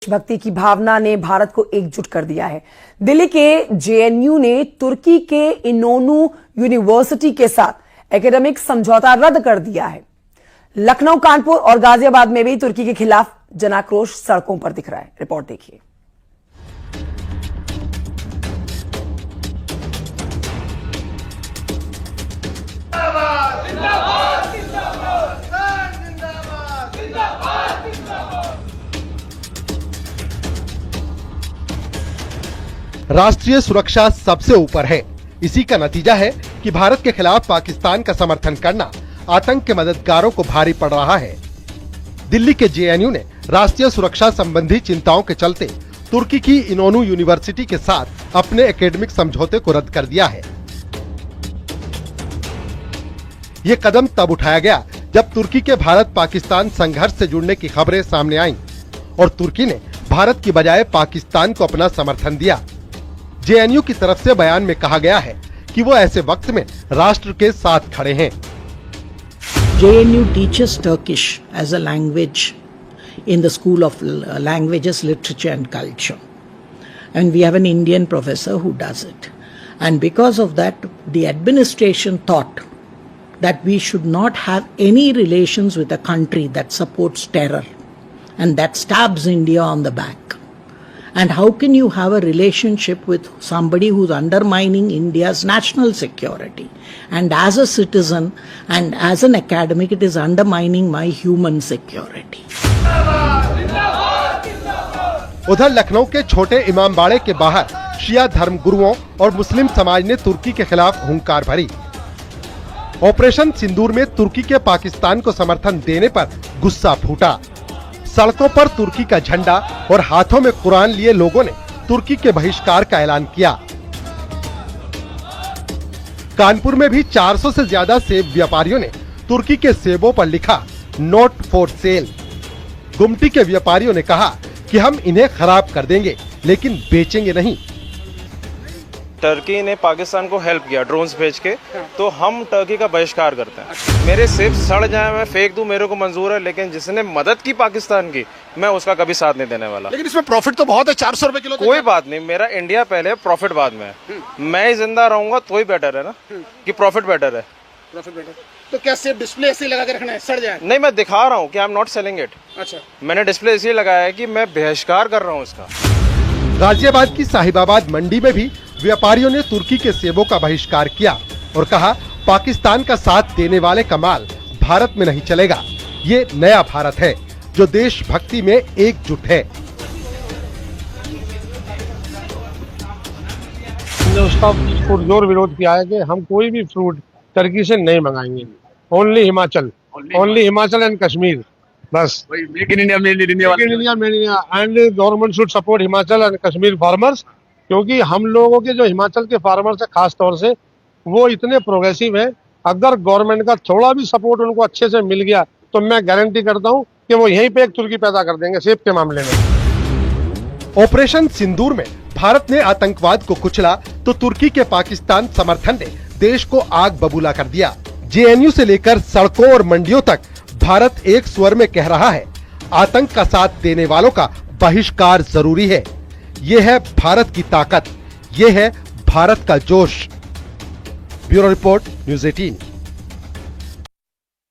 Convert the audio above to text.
देशभक्ति की भावना ने भारत को एकजुट कर दिया है। दिल्ली के जेएनयू ने तुर्की के इनोनू यूनिवर्सिटी के साथ एकेडमिक समझौता रद्द कर दिया है। लखनऊ, कानपुर और गाजियाबाद में भी तुर्की के खिलाफ जनाक्रोश सड़कों पर दिख रहा है। रिपोर्ट देखिए। राष्ट्रीय सुरक्षा सबसे ऊपर है। इसी का नतीजा है कि भारत के खिलाफ पाकिस्तान का समर्थन करना आतंक के मददगारों को भारी पड़ रहा है। दिल्ली के जेएनयू ने राष्ट्रीय सुरक्षा संबंधी चिंताओं के चलते तुर्की की इनोनू यूनिवर्सिटी के साथ अपने एकेडमिक समझौते को रद्द कर दिया है। ये कदम तब उठाया गया जब तुर्की के भारत पाकिस्तान संघर्ष से जुड़ने की खबरें सामने आईं और तुर्की ने भारत की बजाय पाकिस्तान को अपना समर्थन दिया। जेएनयू की तरफ से बयान में कहा गया है कि वो ऐसे वक्त में राष्ट्र के साथ खड़े हैं। JNU teaches Turkish as a language in the School of Languages, Literature and Culture. And we have an Indian professor who does it. And because of that, the administration thought that we should not have any relations with a country that supports terror and that stabs India on the back. And how can you have a relationship with somebody who's undermining India's national security? And as a citizen and as an academic, it is undermining my human security. उधर लखनऊ के छोटे इमामबाड़े के बाहर शिया धर्मगुरुओं और मुस्लिम समाज ने तुर्की के खिलाफ हुंकार भरी। ऑपरेशन सिंदूर में तुर्की के पाकिस्तान को समर्थन देने पर गुस्सा फूटा। सड़कों पर तुर्की का झंडा और हाथों में कुरान लिए लोगों ने तुर्की के बहिष्कार का ऐलान किया। कानपुर में भी 400 से ज्यादा सेब व्यापारियों ने तुर्की के सेबों पर लिखा नॉट फॉर सेल। गुमटी के व्यापारियों ने कहा कि हम इन्हें खराब कर देंगे लेकिन बेचेंगे नहीं। टर्की ने पाकिस्तान को हेल्प किया ड्रोन्स भेज के, तो हम टर्की का बहिष्कार करते हैं। मेरे सेब सड़ जाए मैं फेंक दूं मेरे को मंजूर है, लेकिन जिसने मदद की पाकिस्तान की मैं उसका कभी साथ नहीं देने वाला। लेकिन इसमें प्रॉफिट तो बहुत है, 400 रुपए किलो। कोई बात नहीं, मेरा इंडिया पहले प्रॉफिट बाद में है। मैं ही जिंदा रहूंगा तो ही बेटर है ना कि प्रॉफिट बेटर है। प्रॉफिट बेटर तो क्या सेब डिस्प्ले ऐसे लगा के रखना है सड़ जाए? नहीं, मैं दिखा रहा हूँ कि I am not selling it. अच्छा, मैंने डिस्प्ले इसलिए लगाया है कि मैं बहिष्कार कर रहा हूँ इसका। गाजियाबाद की साहिबाबाद मंडी में भी व्यापारियों ने तुर्की के सेबों का बहिष्कार किया और कहा पाकिस्तान का साथ देने वाले का माल भारत में नहीं चलेगा। ये नया भारत है जो देशभक्ति में एकजुट है। हमने उसका पुरजोर विरोध किया है कि हम कोई भी फ्रूट टर्की से नहीं मंगाएंगे। ओनली हिमाचल एंड कश्मीर, बस। Make in India, made in India and government should support Himachal and Kashmir farmers, क्योंकि हम लोगों के जो हिमाचल के फार्मर्स है खास तौर से वो इतने प्रोग्रेसिव हैं। अगर गवर्नमेंट का थोड़ा भी सपोर्ट उनको अच्छे से मिल गया तो मैं गारंटी करता हूं कि वो यहीं पे एक तुर्की पैदा कर देंगे सेब के मामले में। ऑपरेशन सिंदूर में भारत ने आतंकवाद को कुचला तो तुर्की के पाकिस्तान समर्थन ने देश को आग बबूला कर दिया। जेएनयू से लेकर सड़कों और मंडियों तक भारत एक स्वर में कह रहा है आतंक का साथ देने वालों का बहिष्कार जरूरी है। ये है भारत की ताकत, ये है भारत का जोश। Bureau report, news 18।